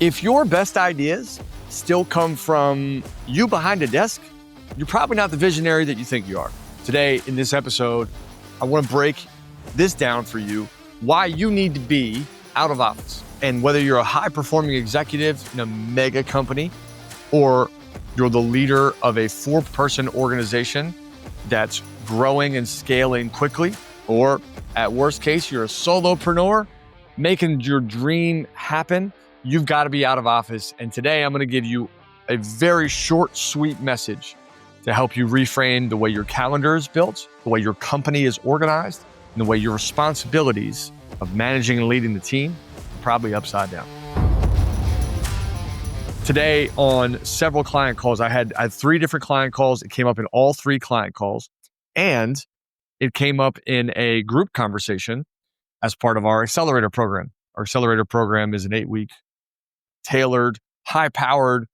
If your best ideas still come from you behind a desk, you're probably not the visionary that you think you are. Today, in this episode, I want to break this down for you, why you need to be out of office. And whether you're a high-performing executive in a mega company or you're the leader of a 4-person organization that's growing and scaling quickly, or at worst case, you're a solopreneur making your dream happen, you've got to be out of office. And today I'm going to give you a very short, sweet message to help you reframe the way your calendar is built, the way your company is organized, and the way your responsibilities of managing and leading the team are probably upside down. Today on several client calls, I had 3 different client calls. It came up in all 3 client calls, and it came up in a group conversation as part of our accelerator program. Our accelerator program is an 8-week tailored, high-powered,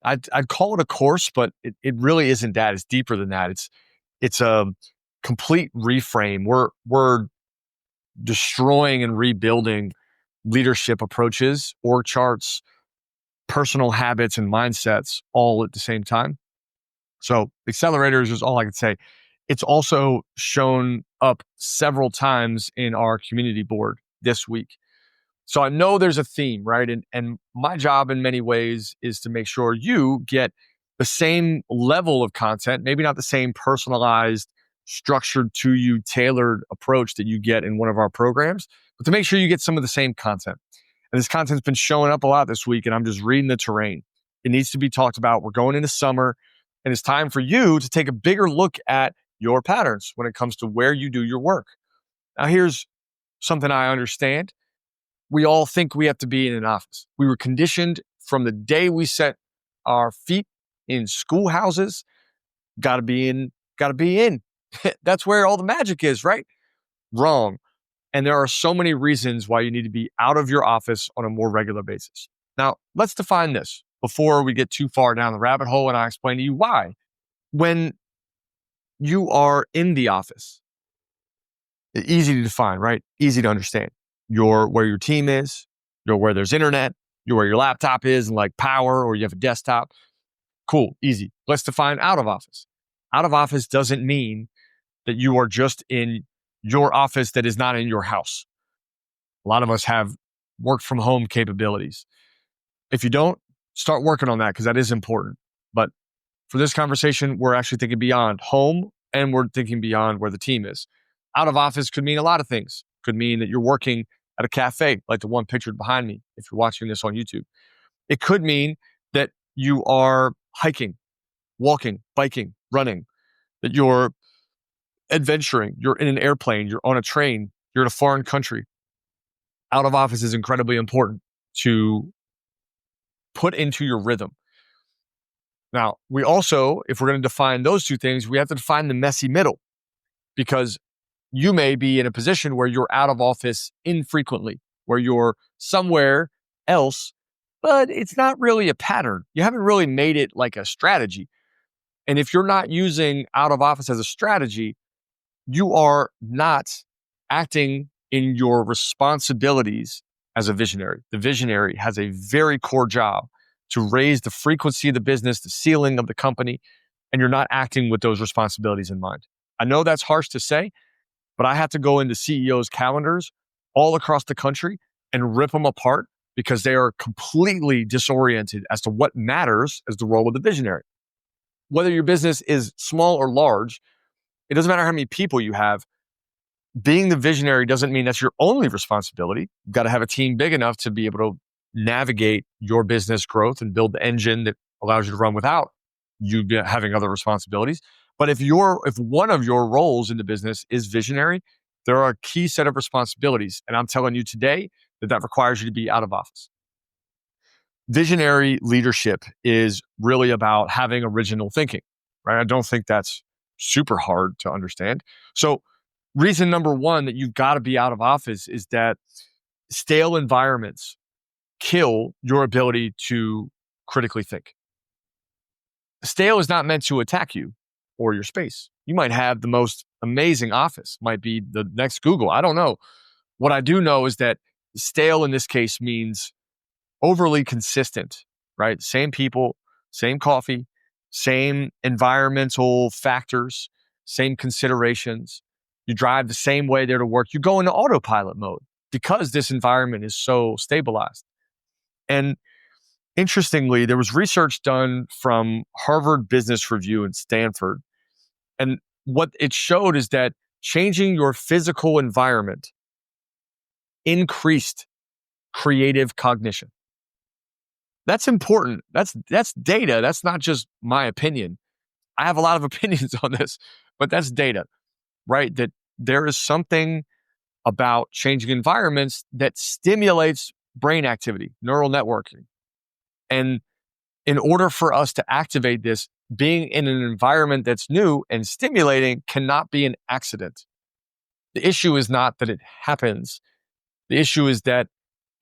I'd call it a course, but it really isn't that. It's deeper than that. It's a complete reframe. We're destroying and rebuilding leadership approaches, org charts, personal habits, and mindsets all at the same time. So accelerators is all I could say. It's also shown up several times in our community board this week. So I know there's a theme, right? And my job in many ways is to make sure you get the same level of content, maybe not the same personalized, structured to you, tailored approach that you get in one of our programs, but to make sure you get some of the same content. And this content's been showing up a lot this week, and I'm just reading the terrain. It needs to be talked about. We're going into summer, and it's time for you to take a bigger look at your patterns when it comes to where you do your work. Now, here's something I understand. We all think we have to be in an office. We were conditioned from the day we set our feet in schoolhouses. Got to be in. That's where all the magic is, right? Wrong. And there are so many reasons why you need to be out of your office on a more regular basis. Now, let's define this before we get too far down the rabbit hole, and I explain to you why. When you are in the office, easy to define, right? Easy to understand. You're where your team is, you're where there's internet, you're where your laptop is and like power, or you have a desktop. Cool, easy. Let's define out of office. Out of office doesn't mean that you are just in your office that is not in your house. A lot of us have work from home capabilities. If you don't, start working on that because that is important. But for this conversation, we're actually thinking beyond home and we're thinking beyond where the team is. Out of office could mean a lot of things. Could mean that you're working at a cafe, like the one pictured behind me, if you're watching this on YouTube. It could mean that you are hiking, walking, biking, running, that you're adventuring, you're in an airplane, you're on a train, you're in a foreign country. Out of office is incredibly important to put into your rhythm. Now, we also, if we're going to define those 2 things, we have to define the messy middle, because you may be in a position where you're out of office infrequently, where you're somewhere else, but it's not really a pattern. You haven't really made it like a strategy. And if you're not using out of office as a strategy, you are not acting in your responsibilities as a visionary. The visionary has a very core job to raise the frequency of the business, the ceiling of the company, and you're not acting with those responsibilities in mind. I know that's harsh to say, but I have to go into CEOs' calendars all across the country and rip them apart because they are completely disoriented as to what matters as the role of the visionary. Whether your business is small or large, it doesn't matter how many people you have. Being the visionary doesn't mean that's your only responsibility. You've got to have a team big enough to be able to navigate your business growth and build the engine that allows you to run without you having other responsibilities. But if one of your roles in the business is visionary, there are a key set of responsibilities. And I'm telling you today that requires you to be out of office. Visionary leadership is really about having original thinking, right? I don't think that's super hard to understand. So reason number 1 that you've got to be out of office is that stale environments kill your ability to critically think. Stale is not meant to attack you or your space. You might have the most amazing office, might be the next Google. I don't know. What I do know is that stale in this case means overly consistent, right? Same people, same coffee, same environmental factors, same considerations. You drive the same way there to work. You go into autopilot mode because this environment is so stabilized. And interestingly, there was research done from Harvard Business Review and Stanford. And what it showed is that changing your physical environment increased creative cognition. That's important. That's data. That's not just my opinion. I have a lot of opinions on this, but that's data, right? That there is something about changing environments that stimulates brain activity, neural networking. And in order for us to activate this, being in an environment that's new and stimulating cannot be an accident. The issue is not that it happens. The issue is that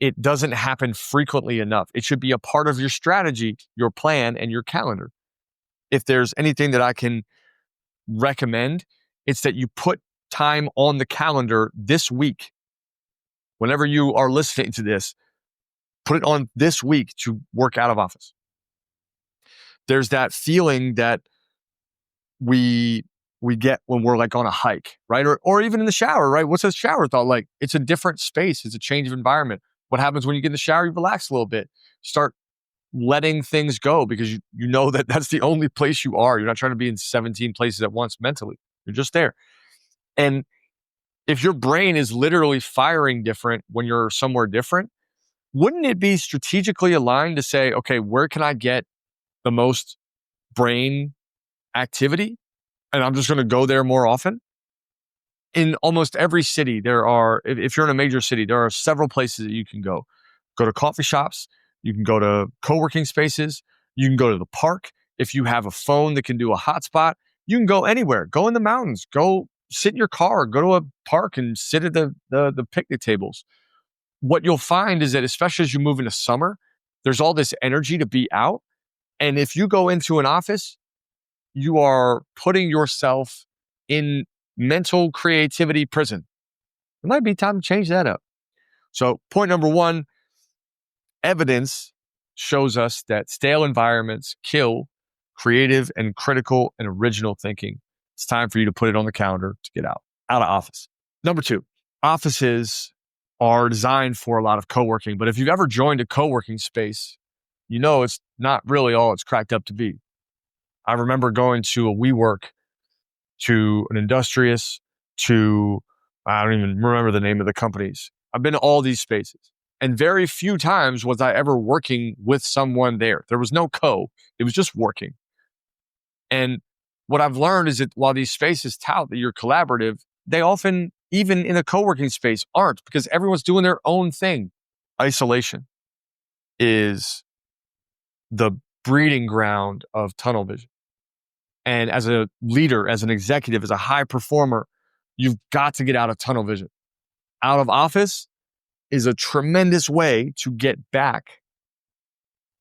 it doesn't happen frequently enough. It should be a part of your strategy, your plan, and your calendar. If there's anything that I can recommend, it's that you put time on the calendar this week. Whenever you are listening to this, put it on this week to work out of office. There's that feeling that we get when we're like on a hike, right? Or even in the shower, right? What's a shower thought like? It's a different space. It's a change of environment. What happens when you get in the shower? You relax a little bit. Start letting things go because you know that that's the only place you are. You're not trying to be in 17 places at once mentally. You're just there. And if your brain is literally firing different when you're somewhere different, wouldn't it be strategically aligned to say, okay, where can I get the most brain activity? And I'm just going to go there more often. In almost every city, there are, if you're in a major city, there are several places that you can go. Go to coffee shops. You can go to co-working spaces. You can go to the park. If you have a phone that can do a hotspot, you can go anywhere. Go in the mountains. Go sit in your car. Go to a park and sit at the picnic tables. What you'll find is that especially as you move into summer, there's all this energy to be out. And if you go into an office, you are putting yourself in mental creativity prison. It might be time to change that up. So point number one, evidence shows us that stale environments kill creative and critical and original thinking. It's time for you to put it on the calendar to get out of office. Number two, offices are designed for a lot of co-working, but if you've ever joined a co-working space, you know it's not really all it's cracked up to be. I remember going to a WeWork, to an Industrious, to, I don't even remember the name of the companies. I've been to all these spaces. And very few times was I ever working with someone there. There was no it was just working. And what I've learned is that while these spaces tout that you're collaborative, they often, even in a co-working space, aren't because everyone's doing their own thing. Isolation is the breeding ground of tunnel vision. And as a leader, as an executive, as a high performer, you've got to get out of tunnel vision. Out of office is a tremendous way to get back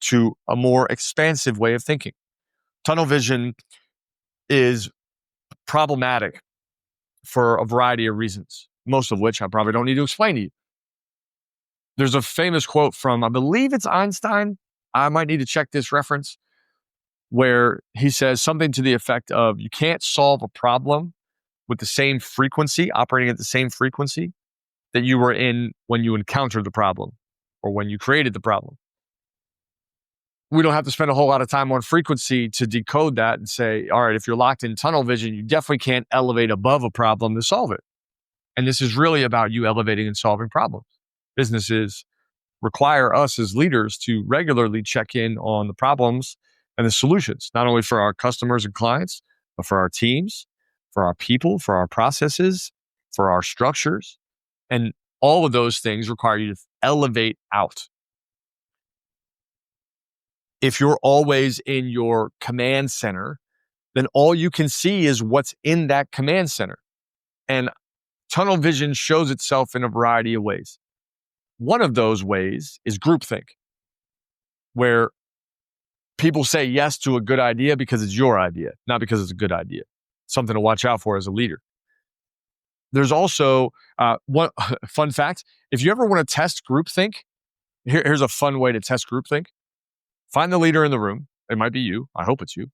to a more expansive way of thinking. Tunnel vision is problematic for a variety of reasons, most of which I probably don't need to explain to you. There's a famous quote from, I believe it's Einstein. I might need to check this reference, where he says something to the effect of, you can't solve a problem with the same frequency, operating at the same frequency that you were in when you encountered the problem or when you created the problem. We don't have to spend a whole lot of time on frequency to decode that and say, all right, if you're locked in tunnel vision, you definitely can't elevate above a problem to solve it. And this is really about you elevating and solving problems. Businesses require us as leaders to regularly check in on the problems and the solutions, not only for our customers and clients, but for our teams, for our people, for our processes, for our structures. And all of those things require you to elevate out. If you're always in your command center, then all you can see is what's in that command center. And tunnel vision shows itself in a variety of ways. One of those ways is groupthink, where people say yes to a good idea because it's your idea, not because it's a good idea. Something to watch out for as a leader. There's also one fun fact. If you ever want to test groupthink, Here's a fun way to test groupthink. Find the leader in the room. It might be you. I hope it's you.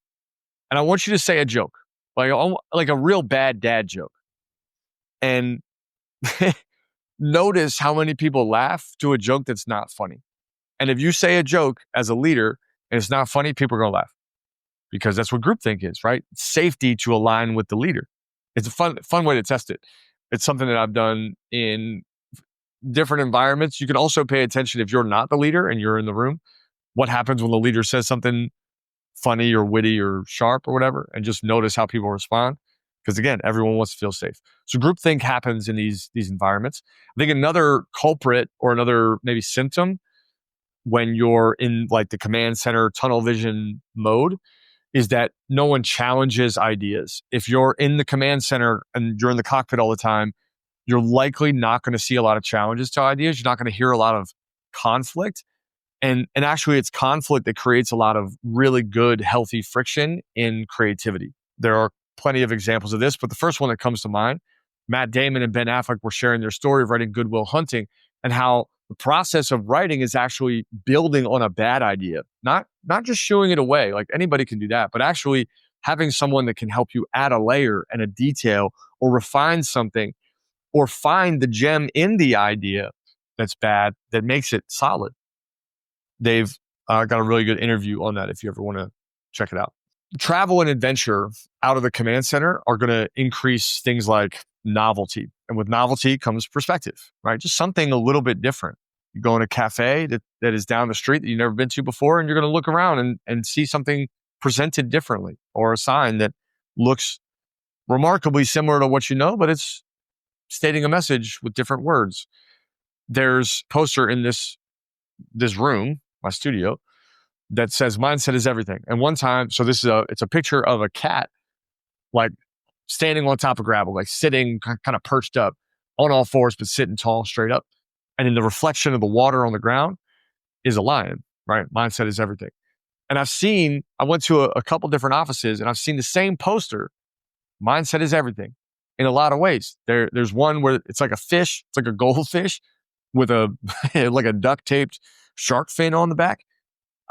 And I want you to say a joke, like a real bad dad joke. And notice how many people laugh to a joke that's not funny. And if you say a joke as a leader and it's not funny, people are going to laugh because that's what groupthink is, right? It's safety to align with the leader. It's a fun way to test it. It's something that I've done in different environments. You can also pay attention if you're not the leader and you're in the room. What happens when the leader says something funny or witty or sharp or whatever, and just notice how people respond. Because again, everyone wants to feel safe. So groupthink happens in these environments. I think another culprit or another maybe symptom when you're in like the command center tunnel vision mode is that no one challenges ideas. If you're in the command center and you're in the cockpit all the time, you're likely not going to see a lot of challenges to ideas. You're not going to hear a lot of conflict. And actually, it's conflict that creates a lot of really good, healthy friction in creativity. There are plenty of examples of this, but the first one that comes to mind, Matt Damon and Ben Affleck were sharing their story of writing Good Will Hunting and how the process of writing is actually building on a bad idea, not just shooing it away. Like anybody can do that, but actually having someone that can help you add a layer and a detail or refine something or find the gem in the idea that's bad that makes it solid. They've got a really good interview on that if you ever want to check it out. Travel and adventure out of the command center are going to increase things like novelty. And with novelty comes perspective, right? Just something a little bit different. You go in a cafe that is down the street that you've never been to before, and you're going to look around and see something presented differently, or a sign that looks remarkably similar to what you know, but it's stating a message with different words. There's a poster in this room, my studio, that says mindset is everything. And one time, so it's a picture of a cat, like standing on top of gravel, like sitting kind of perched up on all fours, but sitting tall, straight up. And in the reflection of the water on the ground is a lion, right? Mindset is everything. And I went to a couple different offices and I've seen the same poster, mindset is everything, in a lot of ways. There's one where it's like a fish, it's like a goldfish with like a duct taped shark fin on the back.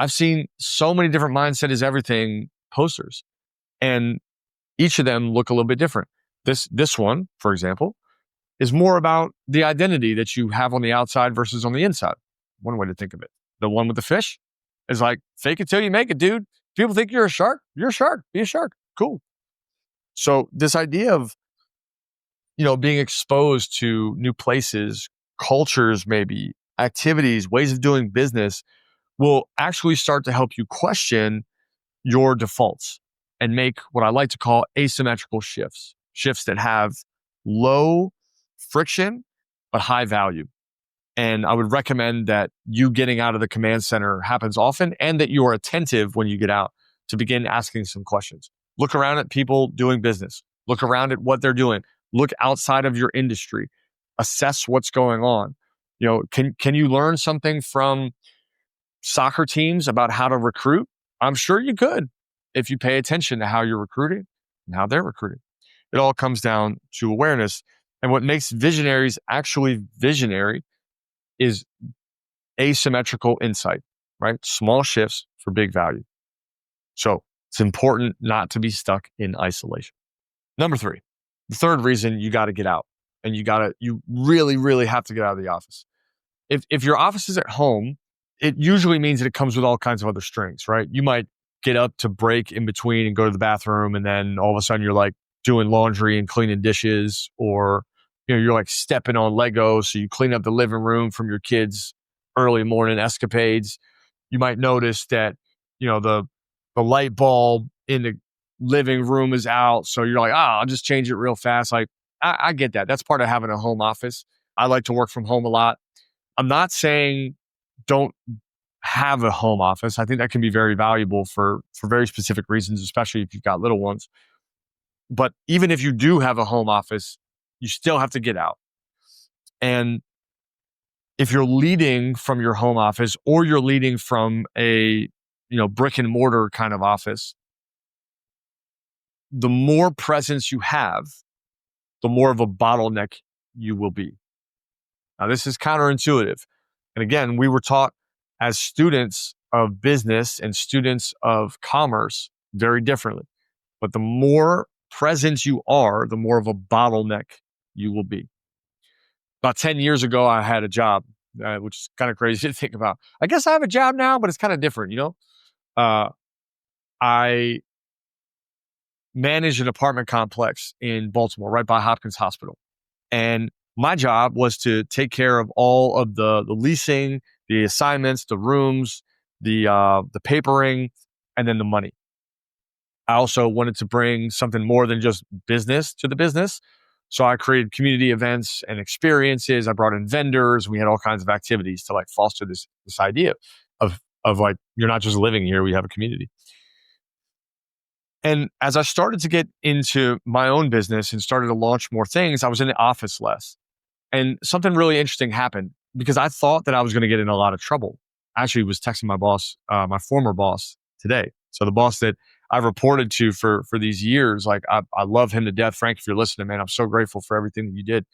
I've seen so many different mindset is everything posters, and each of them look a little bit different. This one, for example, is more about the identity that you have on the outside versus on the inside. One way to think of it. The one with the fish is like, fake it till you make it, dude. People think you're a shark. You're a shark. Be a shark. Cool. So this idea of, being exposed to new places, cultures, maybe activities, ways of doing business will actually start to help you question your defaults and make what I like to call asymmetrical shifts that have low friction, but high value. And I would recommend that you getting out of the command center happens often and that you are attentive when you get out to begin asking some questions. Look around at people doing business. Look around at what they're doing. Look outside of your industry. Assess what's going on. Can you learn something from soccer teams about how to recruit? I'm sure you could if you pay attention to how you're recruiting and how they're recruiting. It all comes down to awareness. And what makes visionaries actually visionary is asymmetrical insight, right? Small shifts for big value. So it's important not to be stuck in isolation. Number 3, the third reason you got to get out, and you really, really have to get out of the office. If your office is at home, it usually means that it comes with all kinds of other strings, right? You might get up to break in between and go to the bathroom, and then all of a sudden you're like doing laundry and cleaning dishes, or you're like stepping on Legos, so you clean up the living room from your kids' early morning escapades. You might notice that the light bulb in the living room is out, so you're like, I'll just change it real fast. Like I get that. That's part of having a home office. I like to work from home a lot. I'm not saying don't have a home office. I think that can be very valuable for very specific reasons, especially if you've got little ones. But even if you do have a home office, you still have to get out. And if you're leading from your home office or you're leading from a brick and mortar kind of office, the more presence you have, the more of a bottleneck you will be. Now, this is counterintuitive. And again, we were taught as students of business and students of commerce very differently. But the more present you are, the more of a bottleneck you will be. About 10 years ago, I had a job, which is kind of crazy to think about. I guess I have a job now, but it's kind of different, you know? Uh, I managed an apartment complex in Baltimore, right by Hopkins Hospital. And my job was to take care of all of the leasing, the assignments, the rooms, the papering, and then the money. I also wanted to bring something more than just business to the business. So I created community events and experiences. I brought in vendors. We had all kinds of activities to like foster this idea of like, you're not just living here, we have a community. And as I started to get into my own business and started to launch more things, I was in the office less. And something really interesting happened because I thought that I was going to get in a lot of trouble. I actually was texting my boss, my former boss today. So the boss that I've reported to for these years, like I love him to death. Frank, if you're listening, man, I'm so grateful for everything that you did.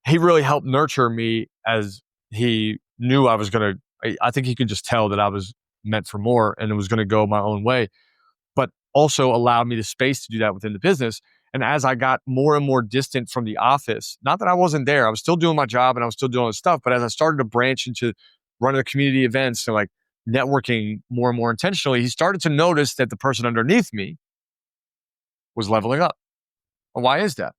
He really helped nurture me as he knew I was going to, I think he could just tell that I was meant for more and it was going to go my own way, but also allowed me the space to do that within the business. And as I got more and more distant from the office, not that I wasn't there, I was still doing my job and I was still doing the stuff, but as I started to branch into running the community events and like networking more and more intentionally, he started to notice that the person underneath me was leveling up. And why is that?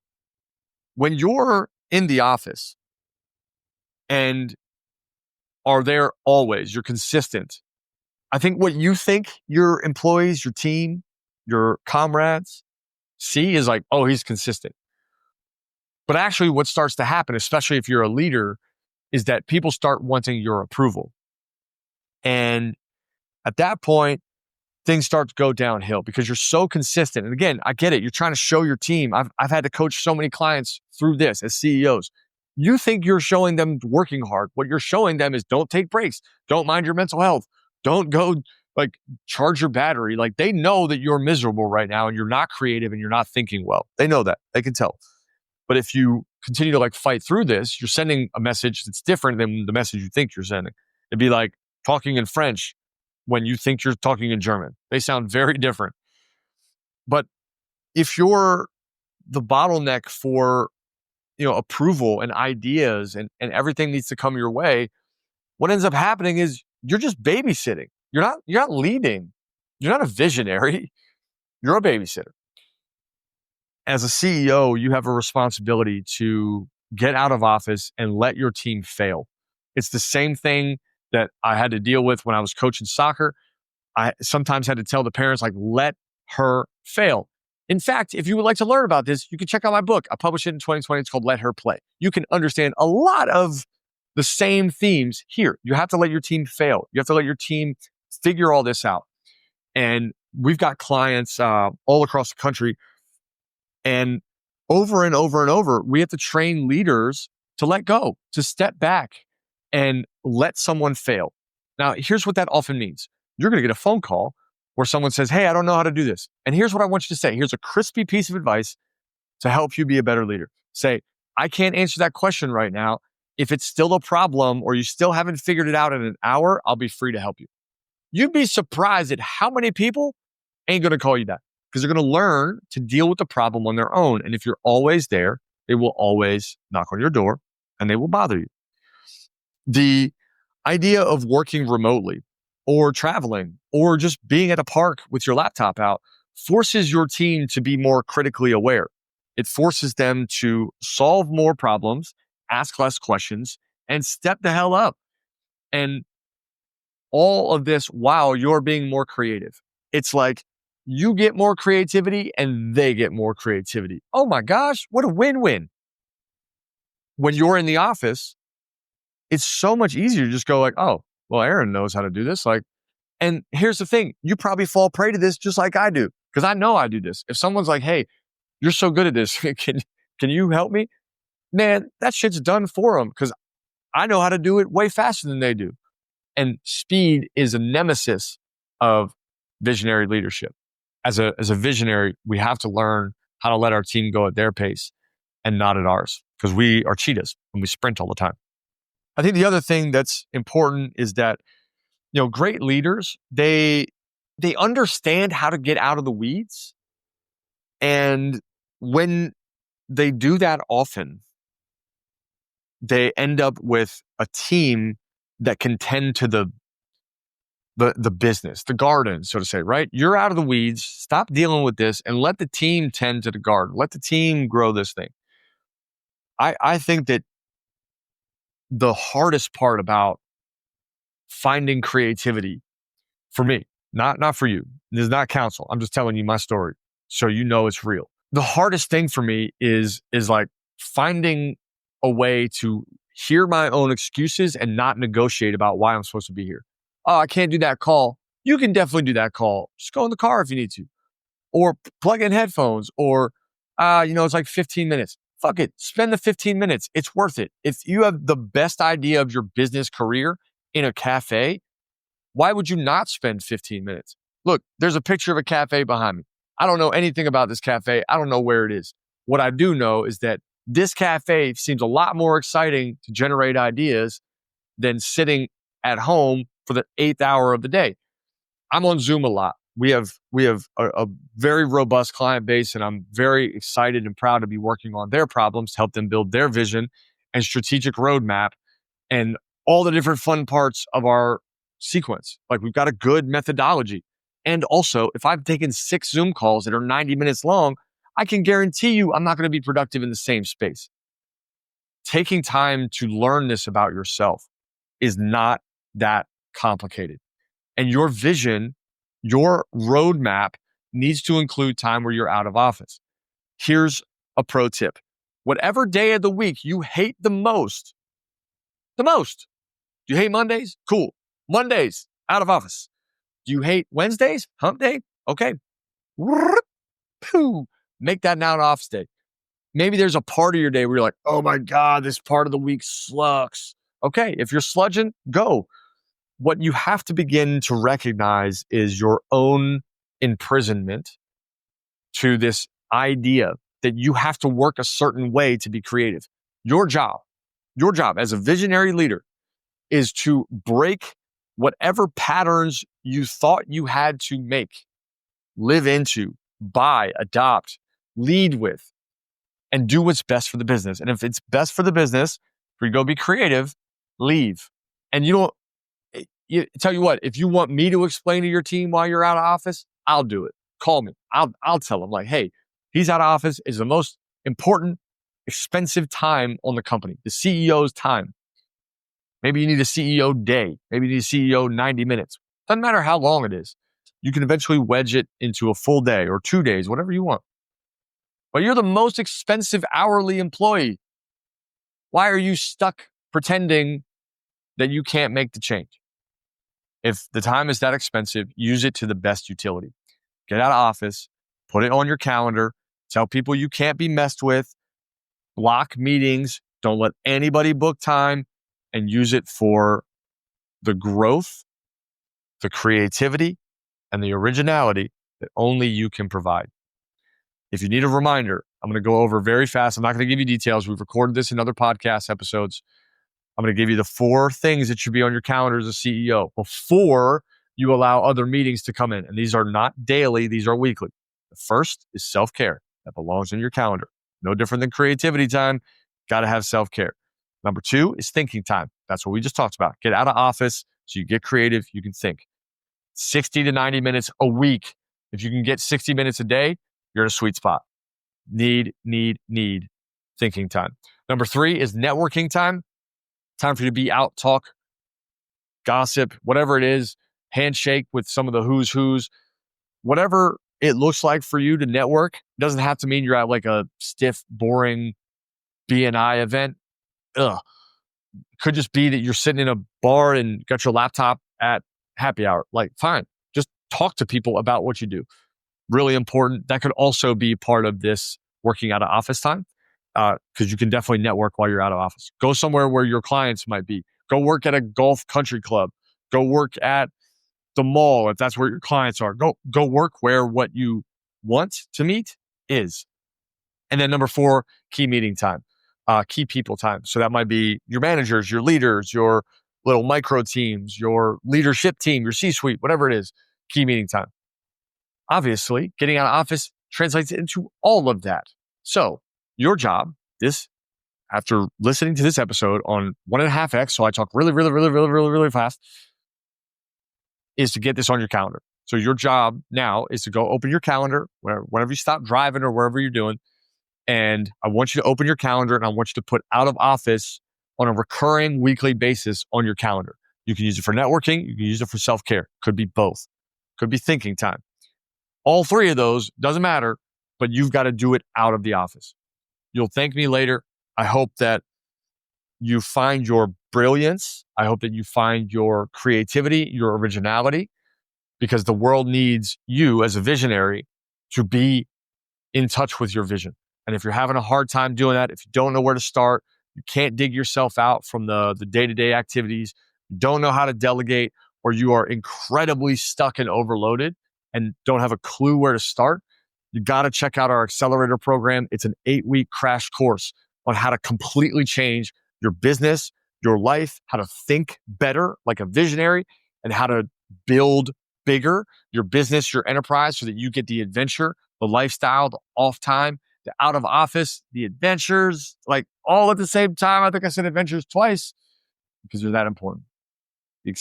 When you're in the office and are there always, you're consistent. I think what you think your employees, your team, your comrades see is like, oh, he's consistent. But actually what starts to happen, especially if you're a leader, is that people start wanting your approval. And at that point, things start to go downhill because you're so consistent. And again, I get it. You're trying to show your team. I've had to coach so many clients through this as CEOs. You think you're showing them working hard. What you're showing them is don't take breaks. Don't mind your mental health. Don't go like charge your battery. Like they know that you're miserable right now and you're not creative and you're not thinking well. They know that. They can tell. But if you continue to like fight through this, you're sending a message that's different than the message you think you're sending. It'd be like talking in French when you think you're talking in German. They sound very different. But if you're the bottleneck for, you know, approval and ideas and everything needs to come your way, what ends up happening is you're just babysitting. You're not leading. You're not a visionary. You're a babysitter. As a CEO, you have a responsibility to get out of office and let your team fail. It's the same thing that I had to deal with when I was coaching soccer. I sometimes had to tell the parents, like, let her fail. In fact, if you would like to learn about this, you can check out my book. I published it in 2020. It's called Let Her Play. You can understand a lot of the same themes here. You have to let your team fail. You have to let your team figure all this out. And we've got clients all across the country. And over and over and over, we have to train leaders to let go, to step back and let someone fail. Now, here's what that often means. You're going to get a phone call where someone says, hey, I don't know how to do this. And here's what I want you to say. Here's a crispy piece of advice to help you be a better leader. Say, I can't answer that question right now. If it's still a problem or you still haven't figured it out in an hour, I'll be free to help you. You'd be surprised at how many people ain't going to call you that because they're going to learn to deal with the problem on their own. And if you're always there, they will always knock on your door and they will bother you. The idea of working remotely or traveling or just being at a park with your laptop out forces your team to be more critically aware. It forces them to solve more problems, ask less questions, and step the hell up. And all of this while you're being more creative. It's like you get more creativity and they get more creativity. Oh my gosh, what a win-win. When you're in the office, it's so much easier to just go like, oh, well, Aaron knows how to do this. Like, and here's the thing, you probably fall prey to this just like I do, because I know I do this. If someone's like, hey, you're so good at this, can you help me? Man, that shit's done for them because I know how to do it way faster than they do. And speed is a nemesis of visionary leadership. As a visionary, we have to learn how to let our team go at their pace and not at ours because we are cheetahs and we sprint all the time. I think the other thing that's important is that, great leaders, they understand how to get out of the weeds. And when they do that often, they end up with a team that can tend to the business, the garden, so to say, right? You're out of the weeds. Stop dealing with this and let the team tend to the garden. Let the team grow this thing. I think that the hardest part about finding creativity for me, not for you. This is not counsel. I'm just telling you my story so you know it's real. The hardest thing for me is like finding a way to hear my own excuses and not negotiate about why I'm supposed to be here. Oh, I can't do that call. You can definitely do that call. Just go in the car if you need to, or plug in headphones, or it's like 15 minutes. Fuck it. Spend the 15 minutes. It's worth it. If you have the best idea of your business career in a cafe, why would you not spend 15 minutes? Look, there's a picture of a cafe behind me. I don't know anything about this cafe. I don't know where it is. What I do know is that this cafe seems a lot more exciting to generate ideas than sitting at home for the 8th hour of the day. I'm on Zoom a lot. We have a very robust client base, and I'm very excited and proud to be working on their problems to help them build their vision and strategic roadmap and all the different fun parts of our sequence. Like, we've got a good methodology. And also, if I've taken 6 Zoom calls that are 90 minutes long, I can guarantee you I'm not going to be productive in the same space. Taking time to learn this about yourself is not that complicated. And your vision, your roadmap needs to include time where you're out of office. Here's a pro tip. Whatever day of the week you hate the most, do you hate Mondays? Cool. Mondays, out of office. Do you hate Wednesdays? Hump day? Okay. Make that now an office day. Maybe there's a part of your day where you're like, oh my God, this part of the week sucks. Okay, if you're sludging, go. What you have to begin to recognize is your own imprisonment to this idea that you have to work a certain way to be creative. Your job as a visionary leader is to break whatever patterns you thought you had to make, live into, buy, adopt, lead with, and do what's best for the business. And if it's best for the business for you to go be creative, leave. And tell you what, if you want me to explain to your team why you're out of office, I'll do it. Call me. I'll tell them, like, hey, he's out of office is the most important, expensive time on the company, the CEO's time. Maybe you need a CEO day. Maybe you need a CEO 90 minutes. Doesn't matter how long it is. You can eventually wedge it into a full day or 2 days, whatever you want. But you're the most expensive hourly employee. Why are you stuck pretending that you can't make the change? If the time is that expensive, use it to the best utility. Get out of office, put it on your calendar, tell people you can't be messed with, block meetings, don't let anybody book time, and use it for the growth, the creativity, and the originality that only you can provide. If you need a reminder, I'm going to go over very fast. I'm not going to give you details. We've recorded this in other podcast episodes. I'm going to give you the 4 things that should be on your calendar as a CEO before you allow other meetings to come in. And these are not daily, these are weekly. The first is self-care. That belongs in your calendar. No different than creativity time. Got to have self-care. Number 2 is thinking time. That's what we just talked about. Get out of office so you get creative, you can think. 60 to 90 minutes a week. If you can get 60 minutes a day, you're in a sweet spot. Need thinking time. Number 3 is networking time. Time for you to be out, talk, gossip, whatever it is, handshake with some of the who's. Whatever it looks like for you to network, doesn't have to mean you're at like a stiff, boring BNI event. Could just be that you're sitting in a bar and got your laptop at happy hour. Like, fine, just talk to people about what you do. Really important. That could also be part of this working out of office time, because you can definitely network while you're out of office. Go somewhere where your clients might be. Go work at a golf country club. Go work at the mall if that's where your clients are. Go work where what you want to meet is. And then number 4, key meeting time. key people time. So that might be your managers, your leaders, your little micro teams, your leadership team, your C-suite, whatever it is, key meeting time. Obviously, getting out of office translates into all of that. So your job, after listening to this episode on 1.5x, so I talk really fast, is to get this on your calendar. So your job now is to go open your calendar whenever you stop driving or wherever you're doing. And I want you to open your calendar and I want you to put out of office on a recurring weekly basis on your calendar. You can use it for networking. You can use it for self-care. Could be both. Could be thinking time. All three of those, doesn't matter, but you've got to do it out of the office. You'll thank me later. I hope that you find your brilliance. I hope that you find your creativity, your originality, because the world needs you as a visionary to be in touch with your vision. And if you're having a hard time doing that, if you don't know where to start, you can't dig yourself out from the day-to-day activities, you don't know how to delegate, or you are incredibly stuck and overloaded and don't have a clue where to start, you got to check out our accelerator program. It's an 8-week crash course on how to completely change your business, your life, how to think better like a visionary, and how to build bigger your business, your enterprise, so that you get the adventure, the lifestyle, the off time, the out of office, the adventures, like all at the same time. I think I said adventures twice because they're that important. The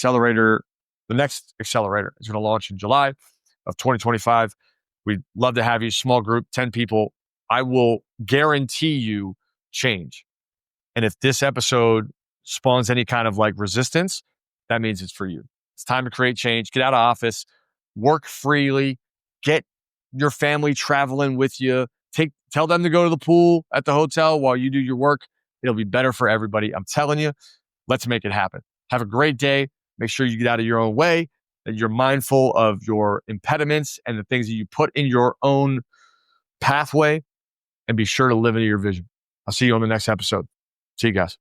next accelerator is going to launch in July of 2025. We'd love to have you. Small group, 10 people. I will guarantee you change. And if this episode spawns any kind of like resistance, that means it's for you. It's time to create change. Get out of office, work freely, get your family traveling with you. Tell them to go to the pool at the hotel while you do your work. It'll be better for everybody. I'm telling you, let's make it happen. Have a great day. Make sure you get out of your own way, that you're mindful of your impediments and the things that you put in your own pathway, and be sure to live into your vision. I'll see you on the next episode. See you guys.